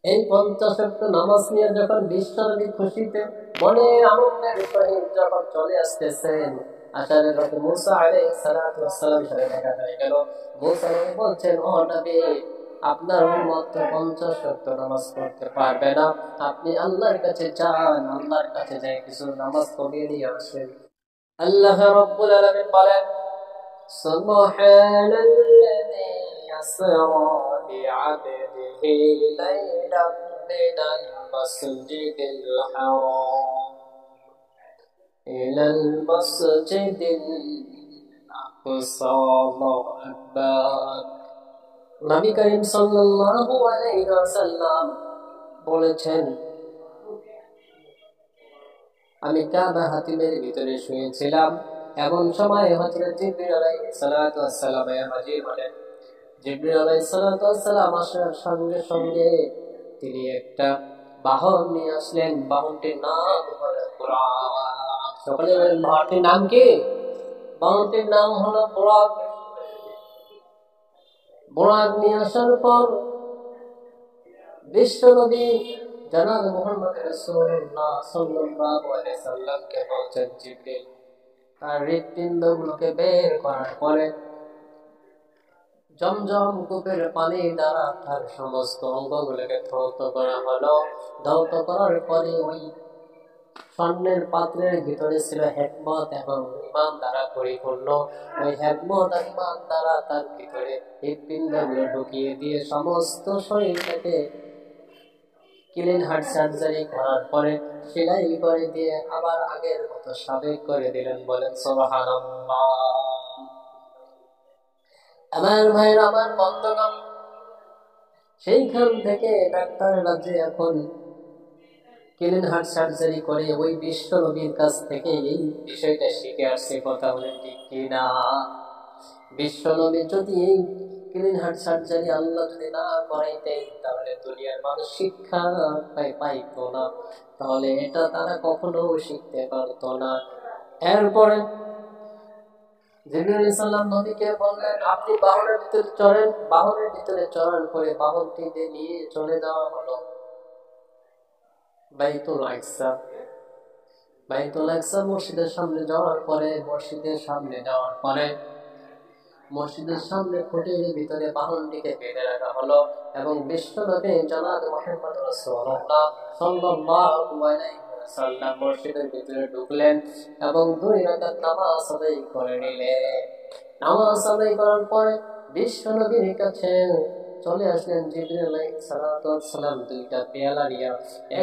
এই 50 ওয়াক্ত নামাজ নিয়ে যখন বিশ্বনবী খুশিতে মনে আনন্দের সহিত যখন চলে আসতেছেন, আসার পথে মুসা আলাইহিস সালাতু ওয়াস সালাম সাথে দেখা হয়ে গেল। মুসা নবী বলছেন, ও নবী, আপনার উম্মত তো 50 ওয়াক্ত নামাজ পড়তে পারবে না, আপনি আল্লাহর কাছে যান, আল্লাহর কাছে যাই কিছু নামাজ পড়িয়ে নিয়ে আসেন। আল্লাহ রাব্বুল আলামিন বলেন, সুবহানাল্লাযী ইয়াসরা বিআবদিহি লাইলাম মিনাল মাসজিদিল হারাম ইলাল মাসজিদিল আকসা। আল্লাহু আকবার। নবী করিম সাল্লাল্লাহু আলাইহি ওয়াসাল্লাম বলেছেন, আমি কাবা হাতিমের ভিতরে শুয়েছিলাম, এমন সময় হযরত জিবরিল আলাইহিস সালাতু ওয়াস সালাম হাজির হলেন। জিবরিল আলাইহিস সালাতু ওয়াস সালাম আসার সঙ্গে সঙ্গে তিনি একটা বাহন নিয়ে আসলেন। বাহনটির নাম হলো বুরাক। সকলে বলেন, বাহনটির নাম কি? বাহনটির নাম হলো বুরাক। বুরাক নিয়ে আসার পর বিশ্বনবী জনাব মুহাম্মদ রাসূলুল্লাহ সাল্লাল্লাহু আলাইহি সাল্লামকে বলছেন, জিবরিল তার হৃৎপিণ্ডগুলোকে বের করার পরে জমজম কূপের পানি দ্বারা তার সমস্ত অঙ্গগুলোকে ধৌত করা হলো। ধৌত করার পরে ওই স্বর্ণের পাত্রের ভিতরে ছিল হিকমত এবং ঈমান দ্বারা পরিপূর্ণ। ওই হিকমত আর ঈমান দ্বারা তার ভিতরে হৃৎপিণ্ডগুলো ঢুকিয়ে দিয়ে সমস্ত শরীরটাকে ক্লিন হার্ট সার্জারি করার পরে সেলাই করে দিয়ে আবার আগের মতো সাবেক করে দিলেন। বলেন সুবহানাল্লাহ। আমার ভাইয়ের, আমার বন্ধুগণ, সেইখান থেকে ডাক্তাররা যে এখন ক্লিন হার্ট সার্জারি করে ওই বিশ্ব নবীর কাছ থেকে এই বিষয়টা শিখে আসছে। কথা বলেন ঠিক কিনা? বিশ্ব নবী যদি এই ক্লিন হার্ট সার্জারি আল্লাহ যদি না করাইতেন, তাহলে দুনিয়ার মানুষ শিক্ষা পাইতো না, তাহলে এটা তারা কখনো শিখতে পারতো না। এরপরে জিবরিল আলাইহিস সালাম নবীকে বললেন, আপনি বাহনের ভিতরে চড়েন। বাহনের ভিতরে চড়ার পরে বাহনটিকে নিয়ে চলে যাওয়া হলো বাইতুল আকসা। বাইতুল আকসা মসজিদের সামনে যাওয়ার পরে মসজিদের সামনে খুঁটির ভিতরে বাহনটিকে বেঁধে রাখা হলো এবং বিশ্বনবী জনাব মুহাম্মদ রাসূলুল্লাহ সাল্লাল্লাহু আলাইহি ওয়াসাল্লাম মসজিদের ভিতরে ঢুকলেন এবং 2 রাকাত নামাজ আদায় করে নিলেন। নামাজ আদায় করার পরে বিশ্বনবীর কাছে চলে আসলেন জিবরিল আলাইহিস সালাতু ওয়াস সালাম 2টা পেয়ালা নিয়ে।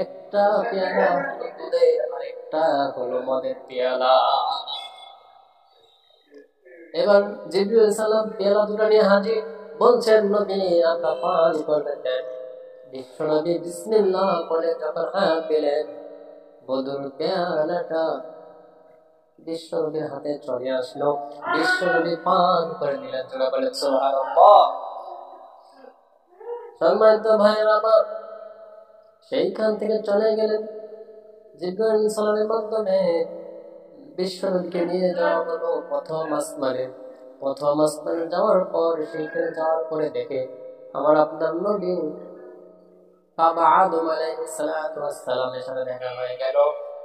একটা পেয়ালা হলো দুধের, আরেকটা হলো মদের পেয়ালা। এবার জিবরিল আলাইহিস সালাম পেয়ালা দুটো নিয়ে হাজির, বলছেন, নবী আপনি পান করবেন। বিশ্বনবী বিসমিল্লাহ বলে যখন হাত দিলেন, বদুর পেয়ালাটা বিশ্বনবীর হাতে চলে আসলো। বিশ্বনবী পান করে নিলেন। তোরা বলেন সুবহানাল্লাহ। সম্মানিত ভাইয়েরা আমার, সেইখান থেকে চলে গেলেন। জিবরিল আলাইহিস সালামের মাধ্যমে বিশ্বনবীকে নিয়ে যাওয়া হলো প্রথম আসমানে। প্রথম আসমানে যাওয়ার পর সেইখানে যাওয়ার পরে দেখে আমার আপনার নবী বাবা আদম আলাইহিস সালাতু ওয়াস সালামের সাথে দেখা হয়ে গেল।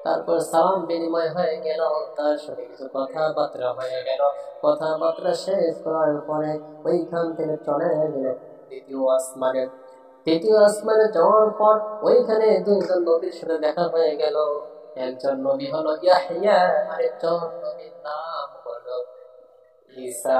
তারপর সালাম বিনিময় হয়ে গেল, তার সাথে কিছু কথাবার্তা হয়ে গেল। কথাবার্তা শেষ করার পরে ওইখান থেকে চলে গেল দ্বিতীয় আসমানে। তৃতীয় আসমানে যাওয়ার পর ওইখানে 2জন নবীর সাথে দেখা হয়ে গেল। একজন নবী হলো ইয়াহইয়া, আরেকজন নবীর নাম হলো ঈসা।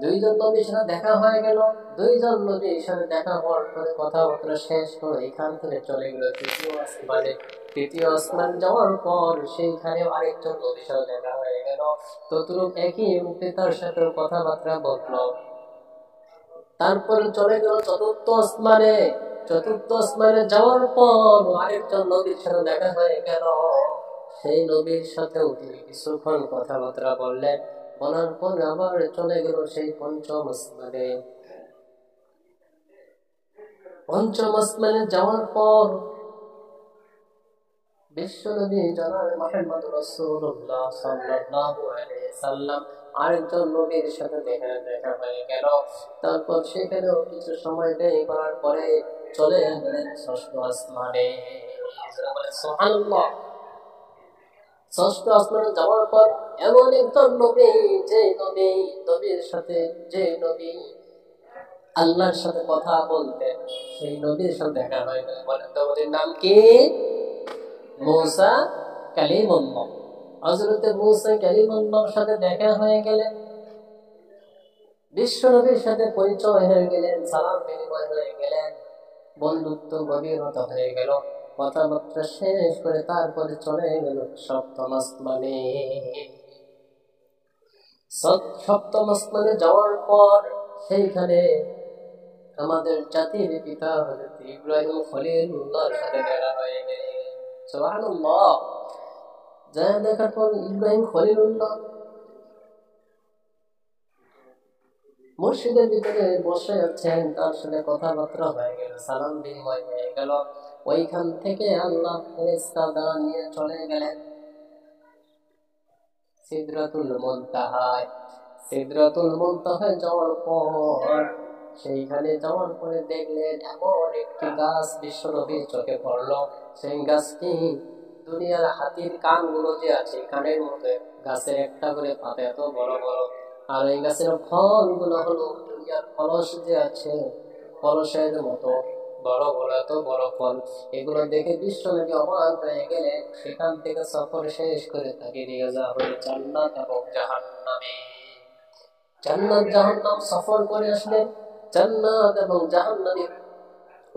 2জন নবীর সাথে দেখা হয়ে গেল। 2জন নবীর সাথে দেখা হওয়ার পরে কথাবার্তা শেষ করে এখান থেকে চলে গেল তৃতীয় আসমানে। তৃতীয় আসমান যাওয়ার পর সেইখানে আরেকজন নবীর সাথে দেখা হয়ে গেল। ততরূপ একই রূপে তার সাথে কথাবার্তা বললো। তারপরে চলে গেল চতুর্থ আসমানে। চতুর্থ আসমানে যাওয়ার পর আরেকজন নবীর সাথে দেখা হয়ে গেল। সেই নবীর সাথেও তিনি কিছুক্ষণ কথাবার্তা বললেন। বলার পর আবার চলে গেল সেই পঞ্চম আসমানে। পঞ্চম আসমানে যাওয়ার পর বিশ্বনবী জনাব মুহাম্মদ রাসূলুল্লাহ সাল্লাল্লাহু আলাইহি সাল্লাম আরেকজন নবীর সাথে দেখা হয়ে গেল। তারপর সেখানেও কিছু সময় ব্যয় করার পরে চলে গেলেন ষষ্ঠ আসমানে। সুবহানাল্লাহ। ষষ্ঠ আসমানে যাওয়ার পর এমন একজন নবী, যে নবীর সাথে, যে নবী আল্লাহর সাথে কথা বলতেন, সেই নবীর সাথে দেখা হয়ে গেল। বলেন তো নবীর নাম কি? মুসা কালিমুল্লাহ। হযরত মুসা কালিমুল্লাহর সাথে দেখা হয়ে গেলেন, বিশ্ব নবীর সাথে পরিচয় হয়ে গেলেন, সালাম বিনিময় হয়ে গেলেন, বন্ধুত্ব গভীরতা হয়ে গেল। কথাবার্তা শেষ করে তারপরে চলে গেল সপ্তম আসমানে। সপ্তম আসমানে যাওয়ার পর সেইখানে আমাদের জাতির পিতা হযরত ইব্রাহিম খলিলুল্লাহর সাথে দেখা হয়ে গেল। সুবহানাল্লাহ। যা দেখার পর ইব্রাহিম খলিলুল্লাহ মসজিদের ভিতরে বসে আছেন, তার সাথে কথাবার্তা হয়ে গেল, সালাম বিনিময় হয়ে গেল। ওইখান থেকে আল্লাহ ফেরেশতা নিয়ে চলে গেলেন সিদরাতুল মুনতাহায়। সিদরাতুল মুনতাহায় যাওয়ার পর, সেইখানে যাওয়ার পরে দেখলেন এমন একটি গাছ বিশ্বনবীর চোখে পড়লো। সেই গাছটি দুনিয়ার হাতির কানগুলো যে আছে, কানের মধ্যে গাছের একটা করে পাতা এত বড় বড়, আর এই গাছের ফলগুলো হলো দুনিয়ার কলস যে আছে, কলসের মতো বড় বড়, এত বড় ফল। এগুলো দেখে বিশ্বনবী অবাক হয়ে গেলেন। সেখান থেকে সফর শেষ করে তাকে নিয়ে যাওয়া হলো জান্নাত এবং জাহান্নামে। জান্নাত জাহান্নাম সফর করে আসলেন। জান্নাত এবং জাহান্নামের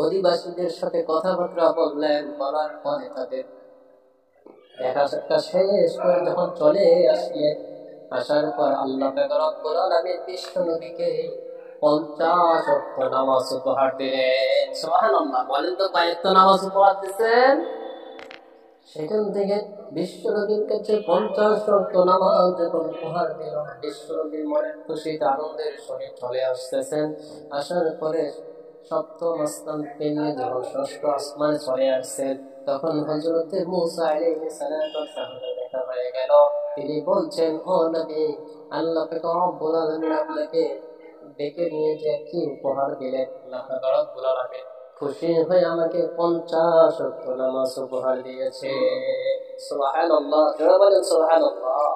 অধিবাসীদের সাথে কথাবার্তা বললেন, বলার পরে তাদের দেখা সাক্ষাৎ শেষ করে যখন চলে আসলেন, আসার পর আল্লাহ পাক রব্বুল আলামিন বিশ্বনবীকে 50 ওয়াক্ত নামাজ উপহার দিলেন। সুবহানাল্লাহ। বলেন তো কয়েকটা নামাজ উপহার দিয়েছেন? সেখান থেকে বিশ্বনবীর কাছে 50 ওয়াক্ত নামাজ যখন উপহার দিল, বিশ্বনবীর মনের খুশিতে আনন্দের সহিত চলে আসতেছেন। আসার পরে সপ্তম আসমান পেরিয়ে যখন ষষ্ঠ আসমানে চলে আসছেন, তখন হযরত মুসা আলাইহিস সালাম দেখা হয়ে গেল। তিনি বলছেন, ও নবী, আল্লাহ পাক রব্বুল আলামিন আপনাকে ডেকে নিয়ে যে কি উপহার দিলেন। আল্লাহ পাক রব্বুল আলামিন খুশি হয়ে আমাকে 50 ওয়াক্ত নামাজ উপহার দিয়েছে। সুবহানাল্লাহ। জোরে বলেন সুবহানাল্লাহ।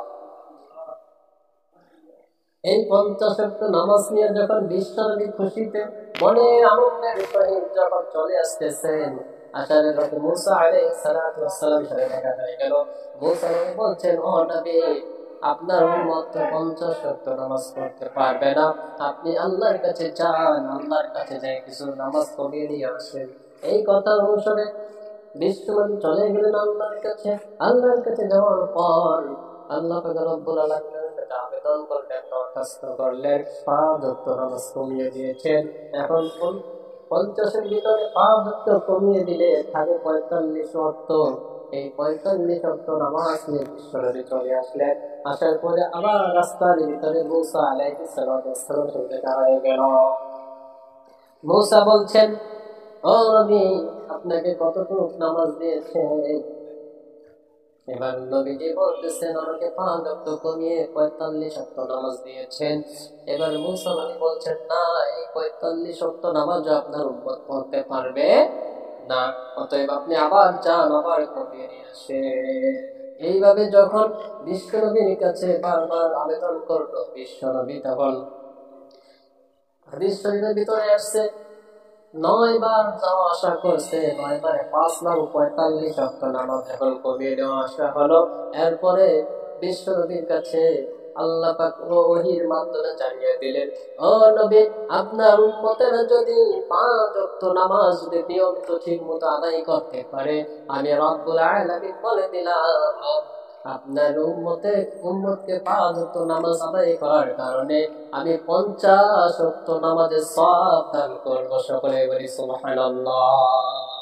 এই 50 ওয়াক্ত নামাজ নিয়ে যখন বিশ্বনবী খুশিতে মনে আনন্দের সহিত যখন চলে আসতেছেন, আসার পথে মুসা আলাইহিস সালাতু ওয়াস সালামের সাথে দেখা হয়ে গেল। মুসা বলছেন, ও নবী, আপনার উম্মত 50 ওয়াক্ত নামাজ পড়তে পারবে না, আপনি আল্লাহর কাছে যান, আল্লাহর কাছে যাই কিছু নামাজ পড়িয়ে নিয়ে আসেন। এই কথা অনুসারে বিশ্বনবী চলে গেলেন আল্লাহর কাছে। আল্লাহর কাছে যাওয়ার পর আল্লাহ পাক রব্বুল আলামিনের কাছে আবেদন করলেন, দরখাস্ত করলেন, 5 ওয়াক্ত নামাজ কমিয়ে দিয়েছেন, এখন 50-এর ভিতরে 5 ওয়াক্ত কমিয়ে দিলে থাকে 45 ওয়াক্ত। এই 45 ওয়াক্ত নামাজ নিয়ে বিশ্বনবী চলে আসলেন। আসার পরে আবার রাস্তার ভিতরে মুসা আলাইহিস সালাতু ওয়াস সালামের সাথে দেখা হয়ে গেল। মুসা বলছেন, ও নবী, আপনাকে কতটুকু নামাজ দিয়েছে? এবার নবীজি বলতেছেন, আমাকে 5 ওয়াক্ত কমিয়ে 45 ওয়াক্ত নামাজ দিয়েছেন। এবার মুসা নবী বলছেন, না, এই 45 ওয়াক্ত নামাজ আপনার উম্মত পড়তে পারবে না, অতএব আপনি আবার যান, আবার কমিয়ে নিয়ে আসেন। এইভাবে যখন বিশ্বনবীর কাছে বারবার আবেদন করলো, বিশ্বনবী তখন হাদিস শরীফের ভিতরে আসছে 9 বার যাওয়া আসা করছে, 9 বারে 5 লাখ 45 ওয়াক্ত নামাজ এখন কমিয়ে দেওয়া আসা হলো। এরপরে বিশ্বনবীর কাছে আল্লাহ পাক ওহীর মাধ্যমে জানিয়ে দিলেন, ও নবী, আপনার উম্মতেরা যদি 5 ওয়াক্ত নামাজ যদি নিয়মিত ঠিকমতো আদায় করতে পারে, আমি রব্বুল আলামিন বলে দিলাম আপনার উম্মতকে 5 ওয়াক্ত নামাজ আদায় করার কারণে আমি 50 ওয়াক্ত নামাজের সওয়াব দান করব। সকলে বলি সুবহানাল্লাহ।